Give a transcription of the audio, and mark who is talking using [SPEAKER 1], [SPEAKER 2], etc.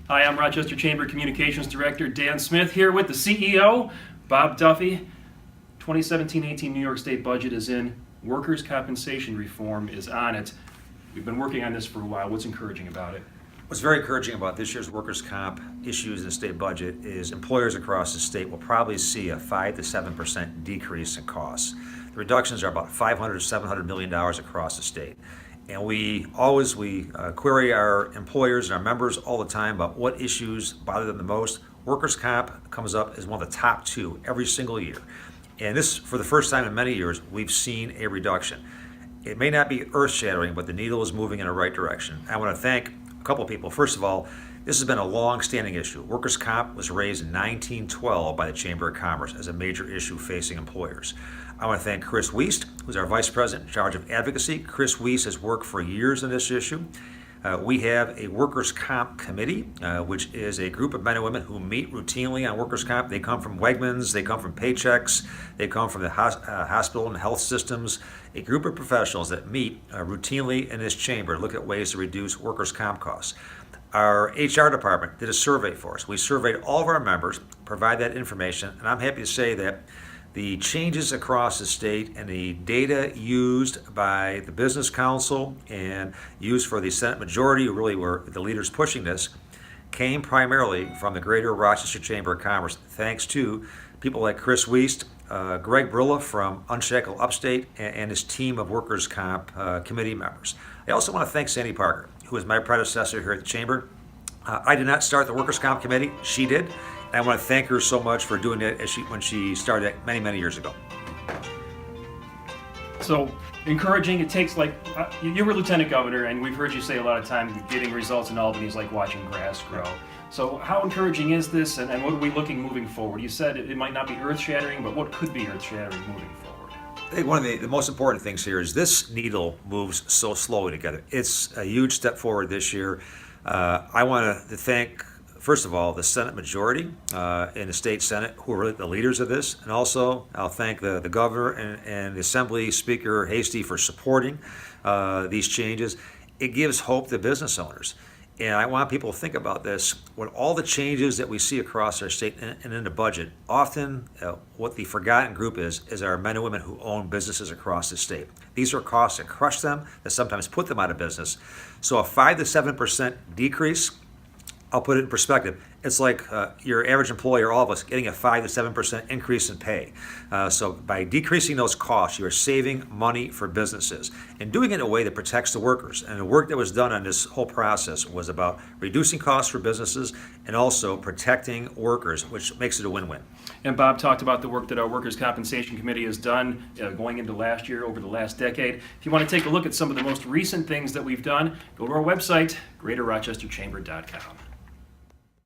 [SPEAKER 1] Hi, I'm Rochester Chamber Communications Director Dan Smith here with the CEO, Bob Duffy. 2017-18 New York State budget is in. Workers' compensation reform is on it. We've been working on this for a while. What's encouraging about it?
[SPEAKER 2] What's very encouraging about this year's workers' comp issues in the state budget is employers across the state will probably see a 5 to 7% decrease in costs. The reductions are about $500 to $700 million across the state. And we query our employers and our members all the time about what issues bother them the most. Workers' comp comes up as one of the top two every single year. And this, for the first time in many years, we've seen a reduction. It may not be earth-shattering, but the needle is moving in the right direction. I want to thank a couple of people. First of all, this has been a long-standing issue. Workers' comp was raised in 1912 by the Chamber of Commerce as a major issue facing employers. I want to thank Chris Wiest, who's our Vice President in charge of advocacy. Chris Wiest has worked for years on this issue. We have a workers' comp committee, which is a group of men and women who meet routinely on workers' comp. They come from Wegmans, they come from Paychecks, they come from the hospital and health systems. A group of professionals that meet routinely in this chamber to look at ways to reduce workers' comp costs. Our HR department did a survey for us. We surveyed all of our members, provide that information, and I'm happy to say that the changes across the state and the data used by the Business Council and used for the Senate majority, who really were the leaders pushing this, came primarily from the Greater Rochester Chamber of Commerce, thanks to people like Chris Wiest, Greg Brilla from Unshackle Upstate, and his team of workers' comp committee members. I also want to thank Sandy Parker, who was my predecessor here at the Chamber. I did not start the workers' comp committee, she did. And I want to thank her so much for doing it when she started it many, many years ago.
[SPEAKER 1] So encouraging. It takes you were Lieutenant Governor, and we've heard you say a lot of times getting results in Albany is like watching grass grow. So how encouraging is this, and what are we looking moving forward? You said it might not be earth-shattering, but what could be earth-shattering moving forward?
[SPEAKER 2] I think one of the most important things here is this needle moves so slowly together. It's a huge step forward this year. I want to thank, first of all, the Senate majority in the state Senate, who are really the leaders of this. And also, I'll thank the governor and the Assembly Speaker Hasty for supporting these changes. It gives hope to business owners. And I want people to think about this. With all the changes that we see across our state and in the budget, often what the forgotten group is our men and women who own businesses across the state. These are costs that crush them, that sometimes put them out of business. So a 5 to 7% decrease, I'll put it in perspective. It's like your average employer, all of us, getting a 5 to 7% increase in pay. So by decreasing those costs, you are saving money for businesses and doing it in a way that protects the workers. And the work that was done on this whole process was about reducing costs for businesses and also protecting workers, which makes it a win-win.
[SPEAKER 1] And Bob talked about the work that our Workers' Compensation Committee has done going into last year, over the last decade. If you want to take a look at some of the most recent things that we've done, go to our website, greaterrochesterchamber.com.